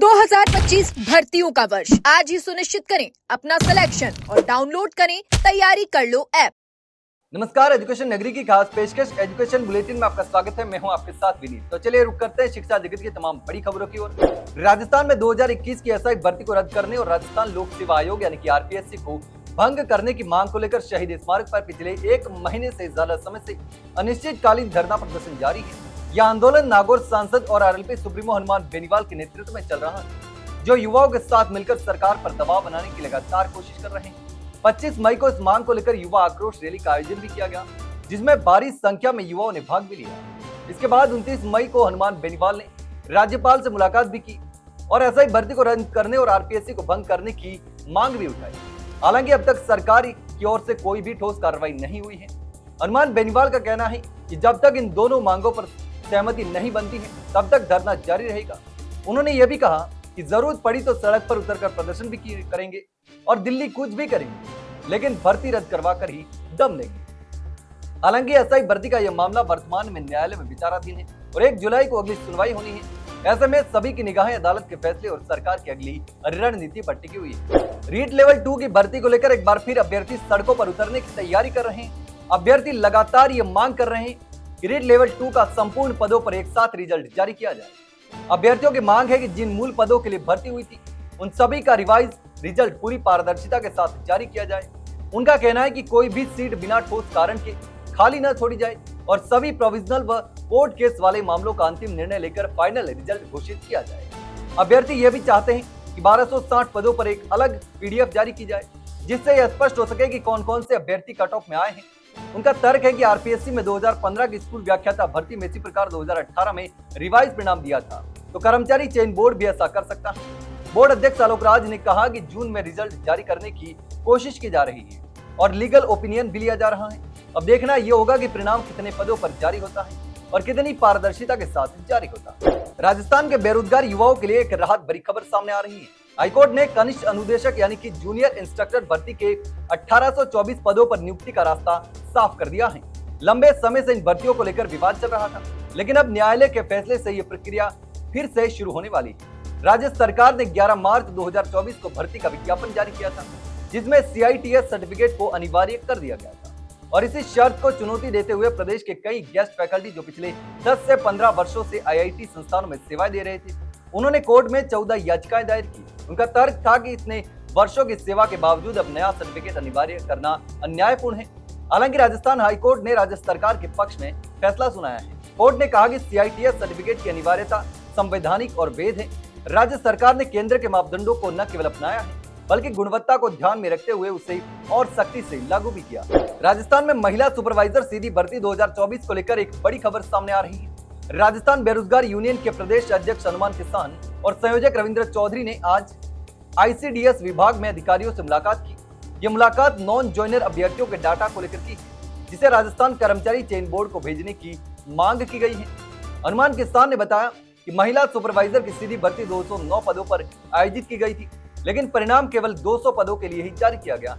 2025 भर्तियों का वर्ष आज ही सुनिश्चित करें अपना सिलेक्शन और डाउनलोड करें तैयारी कर लो ऐप। नमस्कार, एजुकेशन नगरी की खास पेशकश एजुकेशन बुलेटिन में आपका स्वागत है। मैं हूं आपके साथ विनीत। तो चलिए रुक करते हैं शिक्षा जगत की तमाम बड़ी खबरों की ओर। राजस्थान में 2021 की एसआई भर्ती को रद्द करने और राजस्थान लोक सेवा आयोग यानी कि आरपीएससी को भंग करने की मांग को लेकर शहीद स्मारक पर पिछले एक महीने से ज्यादा समय से अनिश्चितकालीन धरना प्रदर्शन जारी है। यह आंदोलन नागौर सांसद और आरएलपी सुप्रीमो हनुमान बेनीवाल के नेतृत्व में चल रहा है, जो युवाओं के साथ मिलकर सरकार पर दबाव बनाने की लगातार कोशिश कर रहे हैं। 25 मई को इस मांग को लेकर युवा आक्रोश रैली का आयोजन भी किया गया, जिसमें भारी संख्या में युवाओं ने भाग भी लिया। इसके बाद 29 मई को हनुमान बेनीवाल ने राज्यपाल से मुलाकात भी की और एसआई भर्ती को रद्द करने और आरपीएससी को भंग करने की मांग भी उठाई। हालांकि अब तक सरकार की ओर से कोई भी ठोस कार्रवाई नहीं हुई है। हनुमान बेनीवाल का कहना है कि जब तक इन दोनों मांगों पर सहमति नहीं बनती है, तब तक धरना जारी रहेगा। उन्होंने यह भी कहा कि जरूरत पड़ी तो सड़क पर उतरकर प्रदर्शन भी करेंगे और दिल्ली कुछ भी करेंगे, लेकिन भर्ती रद्द करवा कर ही दम लेंगे। हालांकि एसआई भर्ती का यह मामला वर्तमान में न्यायालय में विचाराधीन है और 1 जुलाई को अगली सुनवाई होनी है। ऐसे में सभी की निगाहें अदालत के फैसले और सरकार की अगली रणनीति पर टिकी हुई है। रीट लेवल 2 की भर्ती को लेकर एक बार फिर अभ्यर्थी सड़कों पर उतरने की तैयारी कर रहे हैं। अभ्यर्थी लगातार ये मांग कर रहे हैं कि रीट लेवल 2 का संपूर्ण पदों पर एक साथ रिजल्ट जारी किया जाए। अभ्यर्थियों की मांग है कि जिन मूल पदों के लिए भर्ती हुई थी, उन सभी का रिवाइज रिजल्ट पूरी पारदर्शिता के साथ जारी किया जाए। उनका कहना है कि कोई भी सीट बिना ठोस कारण के खाली न छोड़ी जाए और सभी प्रोविजनल व कोर्ट केस वाले मामलों का अंतिम निर्णय लेकर फाइनल रिजल्ट घोषित किया जाए। अभ्यर्थी यह भी चाहते हैं कि 1260 पदों पर एक अलग पीडीएफ जारी की जाए, जिससे यह स्पष्ट हो सके कि कौन कौन से अभ्यर्थी कट ऑफ में आए हैं। उनका तर्क है कि आरपीएससी में 2015 की स्कूल व्याख्याता भर्ती में इसी प्रकार 2018 में रिवाइज परिणाम दिया था, तो कर्मचारी चयन बोर्ड भी ऐसा कर सकता है। बोर्ड अध्यक्ष आलोक राज ने कहा कि जून में रिजल्ट जारी करने की कोशिश की जा रही है और लीगल ओपिनियन भी लिया जा रहा है। अब देखना यह होगा कि परिणाम कितने पदों पर जारी होता है और कितनी पारदर्शिता के साथ जारी होता है। राजस्थान के बेरोजगार युवाओं के लिए एक राहत भरी खबर सामने आ रही है। हाईकोर्ट ने कनिष्ठ अनुदेशक यानी कि जूनियर इंस्ट्रक्टर भर्ती के 1824 पदों पर नियुक्ति का रास्ता साफ कर दिया है। लंबे समय से इन भर्तियों को लेकर विवाद चल रहा था, लेकिन अब न्यायालय के फैसले से यह प्रक्रिया फिर से शुरू होने वाली है। राज्य सरकार ने 11 मार्च 2024 को भर्ती का विज्ञापन जारी किया था, जिसमें सीआईटीएस सर्टिफिकेट को अनिवार्य कर दिया गया था और इसी शर्त को चुनौती देते हुए प्रदेश के कई गेस्ट फैकल्टी जो पिछले 10 से 15 वर्षों से आईआईटी संस्थानों में सेवाएं दे रहे थे, उन्होंने कोर्ट में 14 याचिकाएं दायर की। उनका तर्क था कि इतने वर्षों की सेवा के बावजूद अब नया सर्टिफिकेट अनिवार्य करना अन्यायपूर्ण है। हालांकि राजस्थान हाईकोर्ट ने राज्य सरकार के पक्ष में फैसला सुनाया है। कोर्ट ने कहा कि सीआईटीएस सर्टिफिकेट की अनिवार्यता संवैधानिक और वैध है। राज्य सरकार ने केंद्र के मापदंडों को न केवल अपनाया है, बल्कि गुणवत्ता को ध्यान में रखते हुए उसे और सख्ती से लागू भी किया। राजस्थान में महिला सुपरवाइजर सीधी भर्ती 2024 को लेकर एक बड़ी खबर सामने आ रही है। राजस्थान बेरोजगार यूनियन के प्रदेश अध्यक्ष हनुमान किसान और संयोजक रविंद्र चौधरी ने आज आईसीडीएस विभाग में अधिकारियों से मुलाकात की। यह मुलाकात नॉन ज्वाइनर अभ्यर्थियों के डाटा को लेकर की, जिसे राजस्थान कर्मचारी चयन बोर्ड को भेजने की मांग की गई है। हनुमान किसान ने बताया कि महिला सुपरवाइजर की सीधी भर्ती 209 पदों पर आयोजित की गई थी, लेकिन परिणाम केवल 200 पदों के लिए ही जारी किया गया।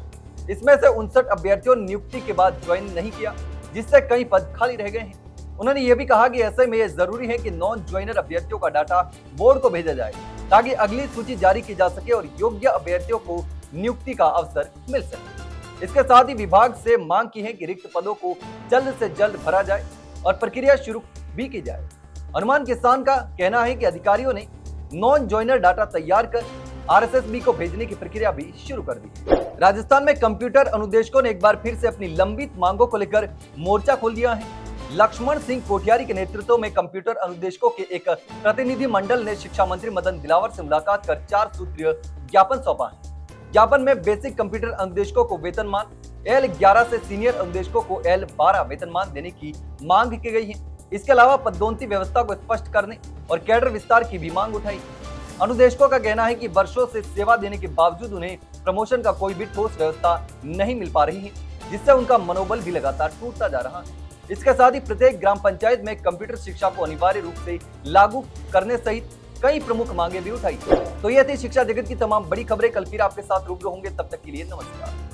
इसमें से 59 अभ्यर्थियों ने नियुक्ति के बाद ज्वाइन नहीं किया, जिससे कई पद खाली रह गए हैं। उन्होंने ये भी कहा कि ऐसे में यह जरूरी है कि नॉन ज्वाइनर अभ्यर्थियों का डाटा बोर्ड को भेजा जाए, ताकि अगली सूची जारी की जा सके और योग्य अभ्यर्थियों को नियुक्ति का अवसर मिल सके। इसके साथ ही विभाग से मांग की है कि रिक्त पदों को जल्द से जल्द भरा जाए और प्रक्रिया शुरू भी की जाए। हनुमान किसान का कहना है कि अधिकारियों ने नॉन ज्वाइनर डाटा तैयार कर आरएसएसबी को भेजने की प्रक्रिया भी शुरू कर दी। राजस्थान में कंप्यूटर अनुदेशकों ने एक बार फिर से अपनी लंबित मांगों को लेकर मोर्चा खोल दिया है। लक्ष्मण सिंह कोठियारी के नेतृत्व में कंप्यूटर अनुदेशकों के एक प्रतिनिधि मंडल ने शिक्षा मंत्री मदन दिलावर से मुलाकात कर 4 सूत्रीय ज्ञापन सौंपा है। ज्ञापन में बेसिक कंप्यूटर अनुदेशकों को वेतनमान L11 से सीनियर अनुदेशकों को L12 वेतनमान देने की मांग की गई है। इसके अलावा पदोन्नति व्यवस्था को स्पष्ट करने और कैडर विस्तार की भी मांग उठाई। अनुदेशकों का कहना है कि वर्षों से सेवा देने के बावजूद उन्हें प्रमोशन का कोई भी ठोस व्यवस्था नहीं मिल पा रही है, जिससे उनका मनोबल भी लगातार टूटता जा रहा है। इसके साथ ही प्रत्येक ग्राम पंचायत में कंप्यूटर शिक्षा को अनिवार्य रूप से लागू करने सहित कई प्रमुख मांगे भी उठाई। तो यह थी शिक्षा जगत की तमाम बड़ी खबरें। कल फिर आपके साथ रूबरू होंगे, तब तक के लिए नमस्कार।